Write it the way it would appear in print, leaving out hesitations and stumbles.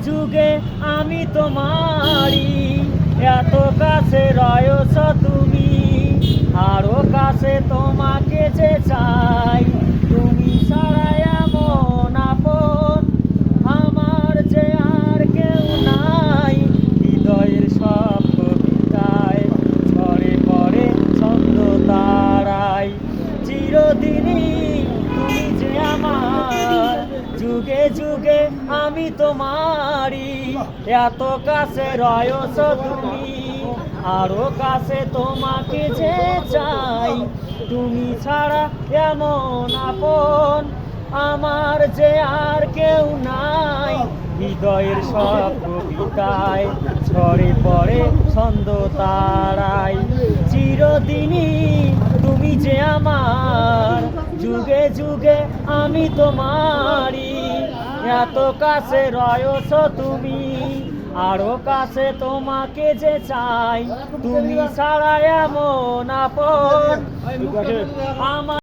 যুগে আমি তোমারই, এত কাছে রয়েছ তুমি, আরো কাছে তোমাকে যে চাই। তুমি ছাড়া এমন আপন আমার যে আর কেউ নাই। হৃদয়ের সব কবিতায় ঝরে পড়ে ছন্দ তারাই। চিরদিনই তুমি যে আমার, যুগে যুগে আমি তোমারই, এত কাছে রয়েছ তুমি, আরো কাছে তোমাকে যে চাই। তুমি ছাড়া এমন আপন আমার যে আর কেউ নাই। হৃদয়ের সব কবিতায় ঝরে পড়ে ছন্দ তারাই। চিরদিনই তুমি যে আমার, যুগে যুগে আমি তোমারই, এত কাছে রয়েছ তুমি, আরো কাছে তোমাকে যে চাই। তুমি ছাড়া এমন আপন আমার।